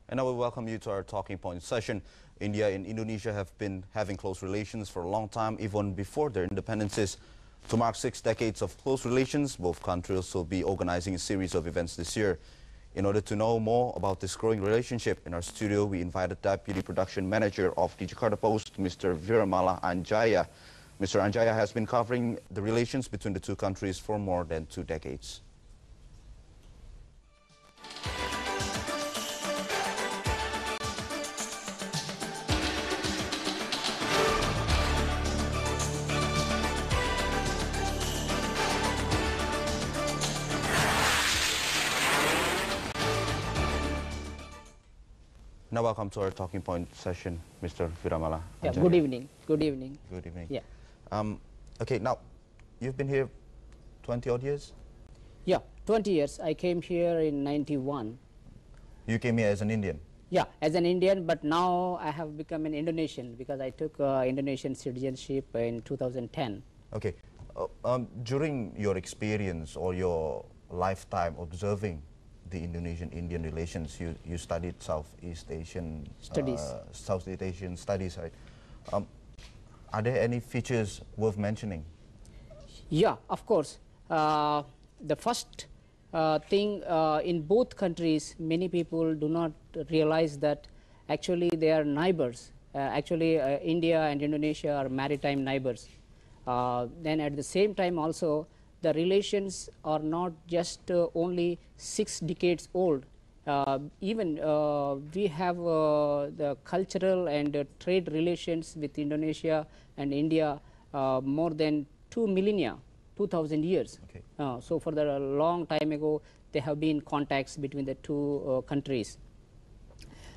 And now we welcome you to our talking point session. India and Indonesia have been having close relations for a long time, even before their independences. To mark 6 decades of close relations, both countries will be organizing a series of events this year. In order to know more about this growing relationship, in our studio we invited Deputy Production Manager of the Jakarta Post, Mr. Viramala Anjaya. Mr. Anjaya has been covering the relations between the two countries for more than 2 decades. Now welcome to our talking point session, Mr. Viramala. Yeah, good evening. Good evening. Good evening. Yeah. Okay, now you've been here 20 odd years? Yeah, 20 years. I came here in 91. You came here as an Indian? Yeah, as an Indian, but now I have become an Indonesian because I took Indonesian citizenship in 2010. Okay. During your experience or your lifetime observing the Indonesian-Indian relations, you studied Southeast Asian Studies. Southeast Asian studies, right? Are there any features worth mentioning? Yeah, of course. The first thing in both countries, many people do not realize that actually they are neighbors. India and Indonesia are maritime neighbors. Then at the same time also, the relations are not just only 6 decades old. Even we have the cultural and trade relations with Indonesia and India more than 2 millennia, 2000 years. Okay. So for the long time ago, there have been contacts between the two countries.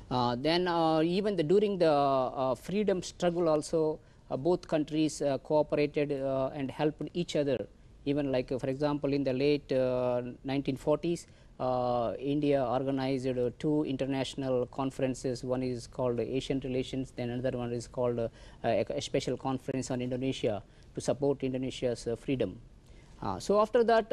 Then even during the freedom struggle also, both countries cooperated and helped each other. Even like, for example, in the late 1940s, India organized 2 international conferences. One is called Asian Relations, then another one is called a special conference on Indonesia to support Indonesia's freedom. So after that,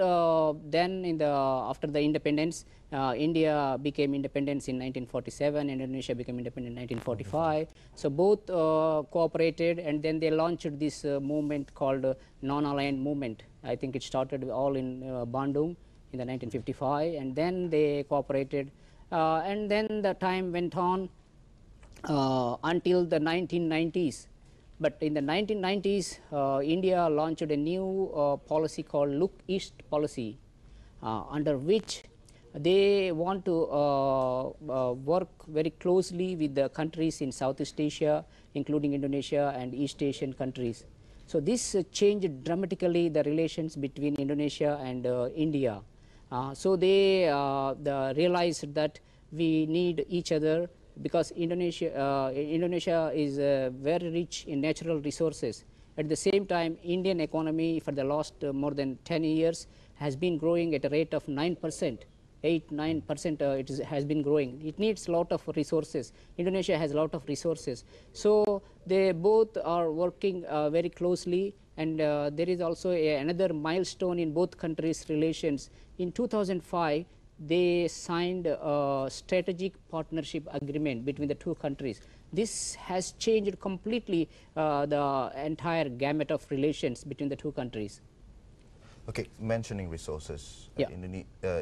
then after the independence, India became independent in 1947, Indonesia became independent in 1945. So both cooperated, and then they launched this movement called non-aligned movement. I think it started all in Bandung in the 1955, and then they cooperated, and then the time went on until the 1990s. But in the 1990s, India launched a new policy called Look East policy, under which they want to work very closely with the countries in Southeast Asia, including Indonesia and East Asian countries. So this changed dramatically the relations between Indonesia and India. So they realized that we need each other, because Indonesia is very rich in natural resources. At the same time, Indian economy for the last more than 10 years has been growing at a rate of 9%. 8–9% it has been growing. It needs a lot of resources. Indonesia has a lot of resources. So they both are working very closely, and there is also another milestone in both countries' relations. In 2005, they signed a strategic partnership agreement between the two countries. This has changed completely the entire gamut of relations between the two countries. Okay, mentioning resources, Yeah.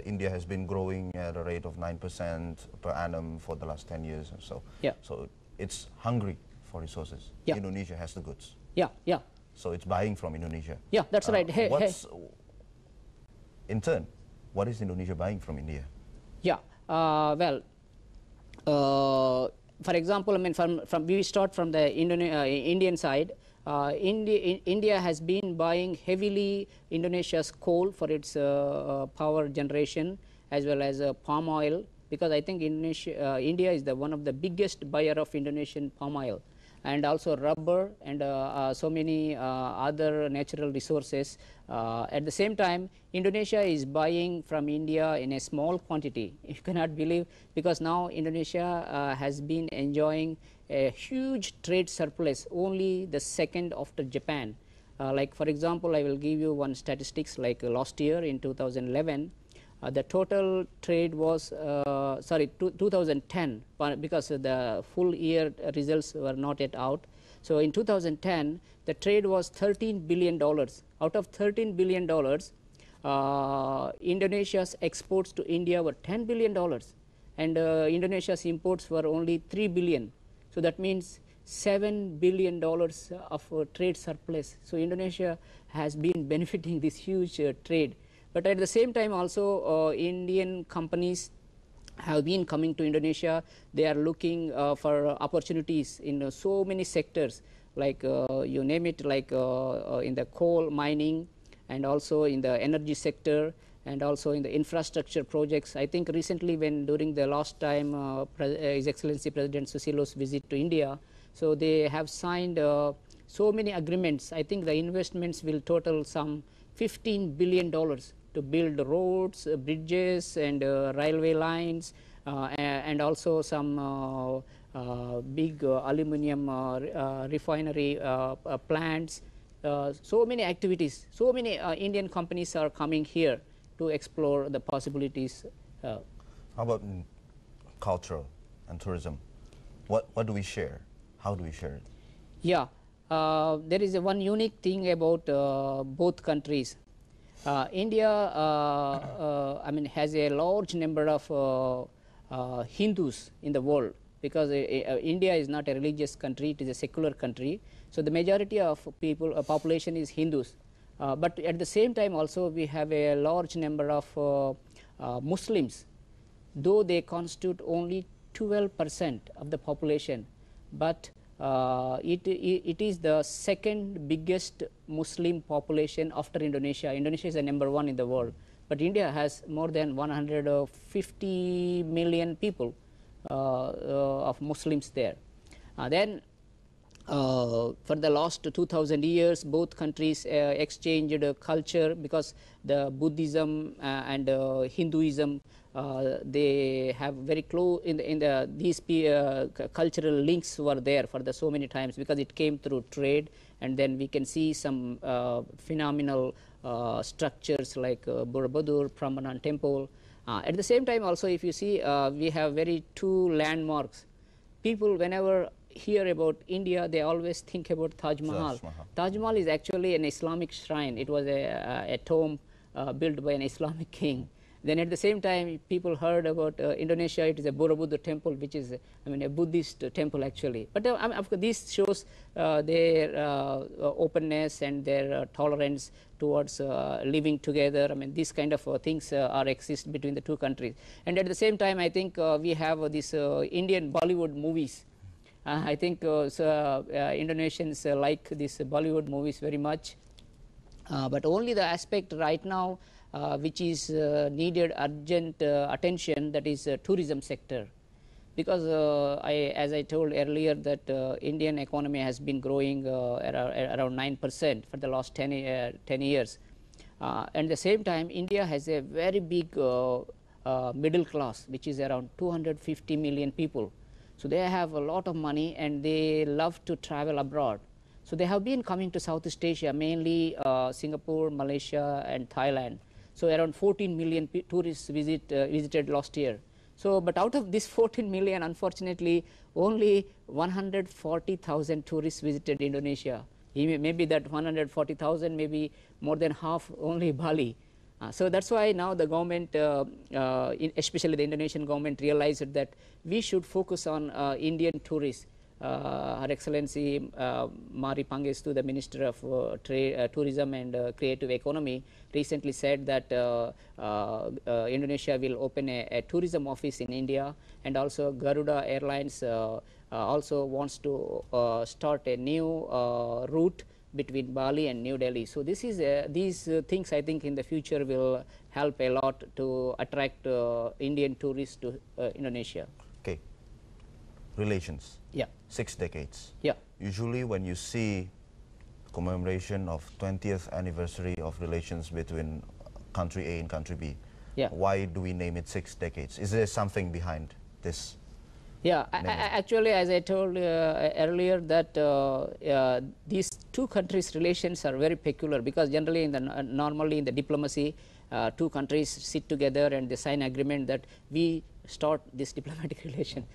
India has been growing at a rate of 9% per annum for the last 10 years or so. Yeah. So it's hungry for resources. Yeah. Indonesia has the goods. Yeah, yeah. So it's buying from Indonesia. Yeah, that's right. In turn, what is Indonesia buying from India? Yeah, well, for example, I mean, we start from the Indian side. India has been buying heavily Indonesia's coal for its power generation, as well as palm oil, because I think India is one of the biggest buyer of Indonesian palm oil, and also rubber and so many other natural resources. At the same time, Indonesia is buying from India in a small quantity. You cannot believe, because now Indonesia has been enjoying a huge trade surplus, only the second after Japan. Like for example, I will give you one statistics. Like last year in 2011, The total trade was, 2010, because the full year results were not yet out. So in 2010, the trade was $13 billion. Out of $13 billion, Indonesia's exports to India were $10 billion, and Indonesia's imports were only $3 billion. So that means $7 billion of trade surplus. So Indonesia has been benefiting this huge trade. But at the same time also, Indian companies have been coming to Indonesia. They are looking for opportunities in so many sectors, like you name it, like in the coal mining, and also in the energy sector, and also in the infrastructure projects. I think recently, when during the last time His Excellency President Susilo's visit to India, so they have signed so many agreements. I think the investments will total some $15 billion to build roads, bridges, and railway lines, and also some big aluminum refinery plants. So many activities, so many Indian companies are coming here to explore the possibilities. How about cultural and tourism? What do we share? How do we share it? Yeah, there is one unique thing about both countries. India, I mean, has a large number of Hindus in the world, because India is not a religious country; it is a secular country. So the majority of people, population is Hindus. But at the same time, also we have a large number of Muslims, though they constitute only 12% of the population. But it is the second biggest Muslim population after Indonesia. Indonesia is the #1 in the world, but India has more than 150 million people of Muslims there. Then for the last 2000 years, both countries exchanged culture, because the Buddhism and Hinduism, they have very close these cultural links were there for so many times, because it came through trade. And then we can see some phenomenal structures like Borobudur, Prambanan Temple. At the same time also, if you see, we have two landmarks. People, whenever hear about India, they always think about Taj Mahal. Taj Mahal is actually an Islamic shrine. It was a tomb built by an Islamic king. Then at the same time, people heard about Indonesia. It is a Borobudur temple, which is, I mean, a Buddhist temple actually. But I mean, of course, this shows their openness and their tolerance towards living together. I mean, these kind of things exist between the two countries. And at the same time, I think we have this Indian Bollywood movies. I think Indonesians like these Bollywood movies very much. But only the aspect right now which is needed urgent attention, that is tourism sector. Because as I told earlier, that Indian economy has been growing around 9% for the last 10 years. And at the same time, India has a very big middle class, which is around 250 million people. So they have a lot of money and they love to travel abroad. So they have been coming to Southeast Asia, mainly Singapore, Malaysia, and Thailand. So around 14 million tourists visited last year. So, but out of this 14 million, unfortunately, only 140,000 tourists visited Indonesia. Maybe that 140,000, maybe more than half only Bali. So that's why now the government, especially the Indonesian government, realized that we should focus on Indian tourists. Her Excellency Mari Pangestu, the Minister of Tourism and Creative Economy, recently said that Indonesia will open a tourism office in India, and also Garuda Airlines also wants to start a new route between Bali and New Delhi. So this is these things, I think, in the future will help a lot to attract Indian tourists to Indonesia. Okay. Relations. Yeah. 6 decades. Yeah. Usually when you see commemoration of 20th anniversary of relations between country A and country B, yeah, why do we name it 6 decades? Is there something behind this? Yeah, actually, as I told earlier, that these two countries' relations are very peculiar, because generally, normally in the diplomacy, two countries sit together and they sign agreement that we start this diplomatic relation.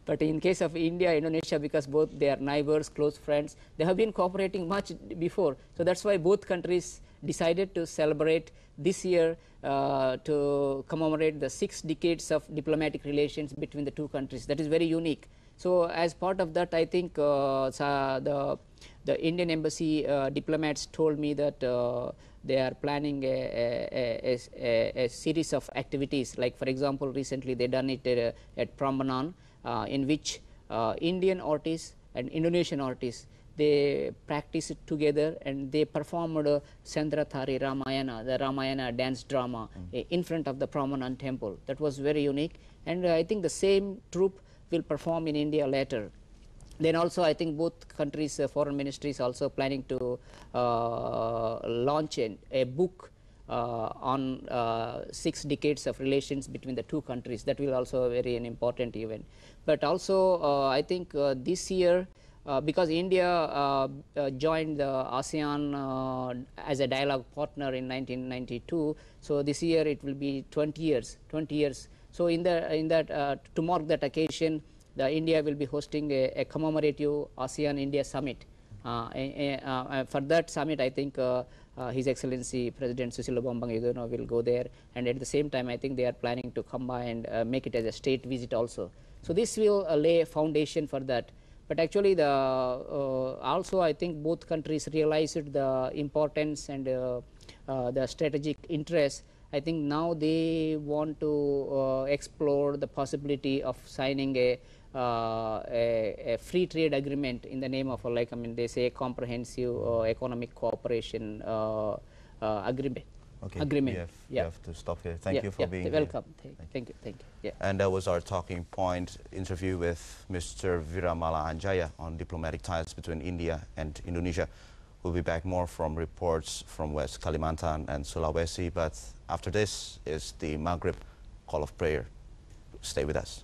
But in case of India, Indonesia, because both they are neighbors, close friends, they have been cooperating much before. So that's why both countries decided to celebrate this year to commemorate the 6 decades of diplomatic relations between the two countries. That is very unique. So as part of that, I think the Indian embassy diplomats told me that they are planning a series of activities. Like for example, recently they done it at Prambanan, in which Indian artists and Indonesian artists, they practice it together and they performed Sendrathari Ramayana, the Ramayana dance drama, in front of the Prambanan temple. That was very unique, and I think the same troupe will perform in India later. Then also I think both countries' foreign ministries also planning to launch a book on 6 decades of relations between the two countries. That will also very an important event. But also I think this year, because India joined the ASEAN as a dialogue partner in 1992, so this year it will be 20 years. So in that to mark that occasion, India will be hosting a commemorative ASEAN-India summit. For that summit, I think His Excellency President Susilo Bambang Yudhoyono will go there, and at the same time, I think they are planning to come by and make it as a state visit also. So this will lay a foundation for that. But actually, also I think both countries realized the importance and the strategic interest. I think now they want to explore the possibility of signing a free trade agreement in the name of, like, I mean, they say comprehensive economic cooperation agreement. Okay. Agreement. We have to stop here. Thank you for being here. Welcome. Thank you. Yeah. And that was our talking point interview with Mr. Viramala Anjaya on diplomatic ties between India and Indonesia. We'll be back more from reports from West Kalimantan and Sulawesi, but after this is the Maghrib call of prayer. Stay with us.